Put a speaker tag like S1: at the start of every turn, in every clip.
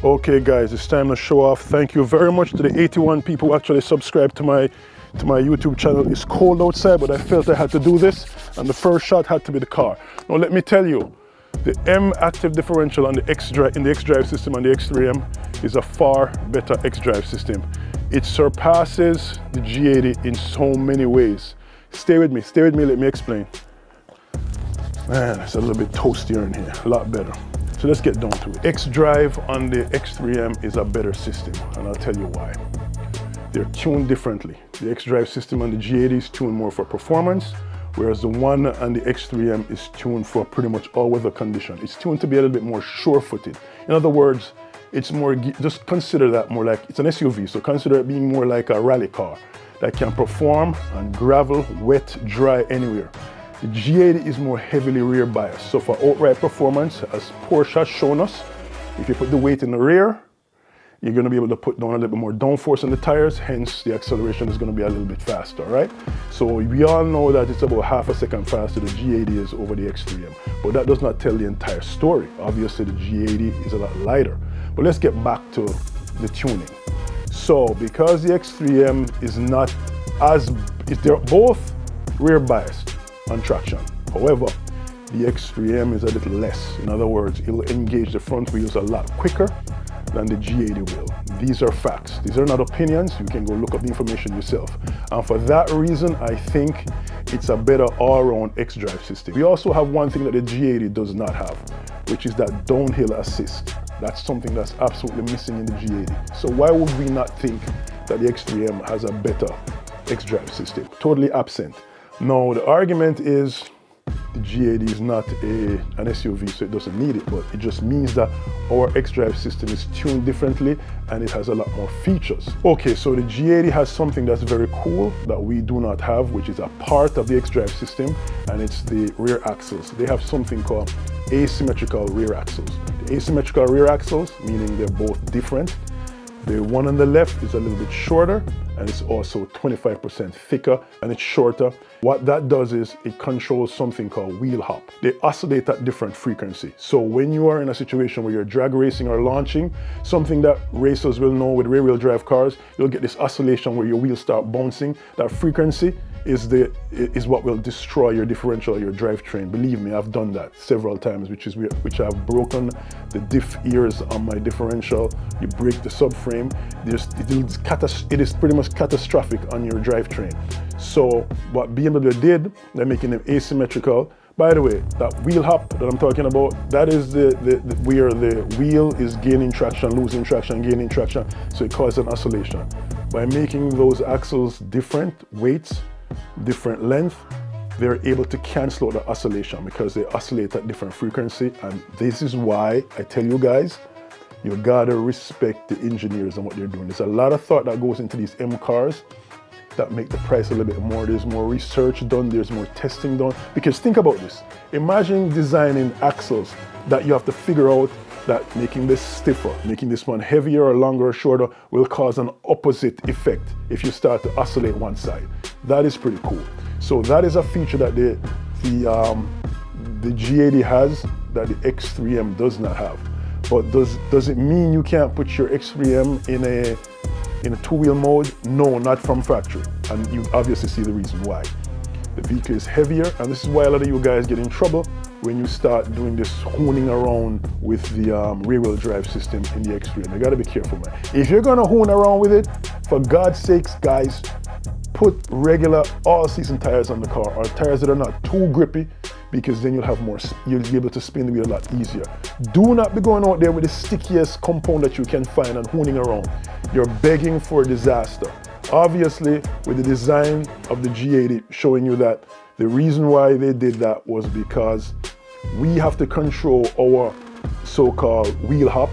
S1: Okay guys, it's time to show off. Thank you very much to the 81 people who actually subscribed to my YouTube channel. It's cold outside, but I felt I had to do this, and the first shot had to be the car. Now let me tell you, the M active differential on the Xdrive, in the Xdrive system on the X3M is a far better Xdrive system. It surpasses the G80 in so many ways. Stay with me, let me explain. Man, it's a little bit toastier in here, a lot better. So let's get down to it. Xdrive on the X3M is a better system, and I'll tell you why. They're tuned differently. The Xdrive system on the G80 is tuned more for performance, whereas the one on the X3M is tuned for pretty much all weather condition. It's tuned to be a little bit more sure-footed. In other words, it's more, just consider that more like, it's an SUV, so consider it being more like a rally car that can perform on gravel, wet, dry, anywhere. The G80 is more heavily rear biased. So for outright performance, as Porsche has shown us, if you put the weight in the rear, you're going to be able to put down a little bit more downforce on the tires, hence the acceleration is going to be a little bit faster, right? So we all know that it's about half a second faster the G80 is over the X3M, but that does not tell the entire story. Obviously the G80 is a lot lighter. But let's get back to the tuning. So because the X3M is not as, they're both rear biased on traction. However, the X3M is a little less. In other words, it'll engage the front wheels a lot quicker than the G80 will. These are facts. These are not opinions. You can go look up the information yourself. And for that reason, I think it's a better all-around Xdrive system. We also have one thing that the G80 does not have, which is that downhill assist. That's something that's absolutely missing in the G80. So why would we not think that the X3M has a better Xdrive system? Totally absent. Now, the argument is the G80 is not an SUV, so it doesn't need it, but it just means that our Xdrive system is tuned differently and it has a lot more features. Okay, so the G80 has something that's very cool that we do not have, which is a part of the Xdrive system, and it's the rear axles. They have something called asymmetrical rear axles. The asymmetrical rear axles, meaning they're both different. The one on the left is a little bit shorter, and it's also 25% thicker, and it's shorter. What that does is it controls something called wheel hop. They oscillate at different frequency. So when you are in a situation where you're drag racing or launching, something that racers will know with rear-wheel drive cars, you'll get this oscillation where your wheels start bouncing. That frequency is what will destroy your differential, your drivetrain. Believe me, I've done that several times, which I've broken the diff ears on my differential. You break the subframe. It is pretty much catastrophic on your drivetrain. So what BMW did, they're making them asymmetrical. By the way, that wheel hop that I'm talking about, that is where the wheel is gaining traction, losing traction, gaining traction, so it causes an oscillation. By making those axles different weights, different length, they're able to cancel out the oscillation because they oscillate at different frequency. And this is why I tell you guys, you gotta respect the engineers and what they're doing. There's a lot of thought that goes into these M cars that make the price a little bit more. There's more research done, there's more testing done. Because think about this, imagine designing axles that you have to figure out that making this stiffer, making this one heavier or longer or shorter will cause an opposite effect if you start to oscillate one side. That is pretty cool. So that is a feature that the G80 has that the X3M does not have. But does it mean you can't put your X3M in a two-wheel mode? No, not from factory. And you obviously see the reason why. The vehicle is heavier, and this is why a lot of you guys get in trouble when you start doing this hooning around with the rear-wheel drive system in the X3M. You gotta be careful, man. If you're gonna hoon around with it, for God's sakes, guys, put regular all-season tires on the car, or tires that are not too grippy, because then you'll be able to spin the wheel a lot easier. Do not be going out there with the stickiest compound that you can find and hooning around. You're begging for disaster. Obviously, with the design of the G80 showing you that the reason why they did that was because we have to control our so-called wheel hop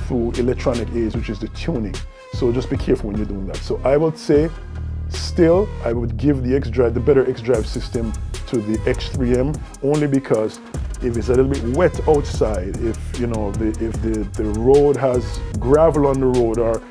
S1: through electronic aids, which is the tuning. So just be careful when you're doing that. So I would say, still, I would give the Xdrive, the better Xdrive system to the X3M, only because if it's a little bit wet outside, if the road has gravel on the road or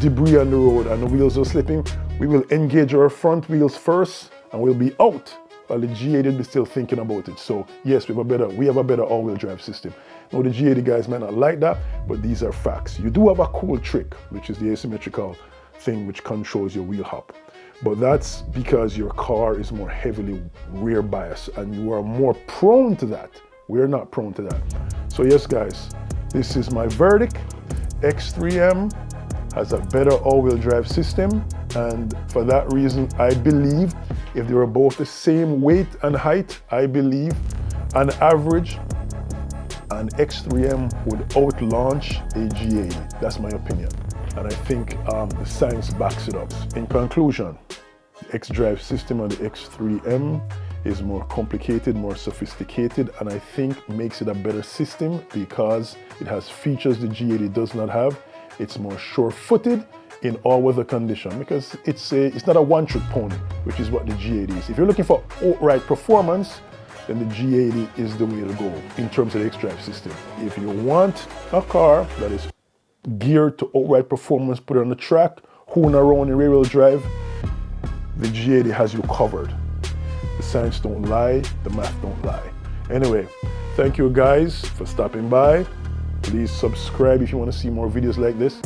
S1: debris on the road and the wheels are slipping, we will engage our front wheels first and we'll be out while the G80 will be still thinking about it. So yes, we have a better all-wheel drive system. Now the G80 guys might not like that, but these are facts. You do have a cool trick, which is the asymmetrical thing which controls your wheel hop. But that's because your car is more heavily rear biased and you are more prone to that. We're not prone to that. So yes guys, this is my verdict. X3M has a better all-wheel drive system, and for that reason I believe if they were both the same weight and height, I believe on average an X3M would outlaunch a G80. That's my opinion, and I think the science backs it up. In conclusion, the Xdrive system on the X3M is more complicated, more sophisticated, and I think makes it a better system because it has features the G80 does not have. It's more sure-footed in all weather condition because it's not a one-trick pony, which is what the G80 is. If you're looking for outright performance, then the G80 is the way to go in terms of the Xdrive system. If you want a car that is geared to outright performance, put it on the track, hoon around in rear-wheel drive, the G80 has you covered. The science don't lie, the math don't lie. Anyway, thank you guys for stopping by. Please subscribe if you want to see more videos like this.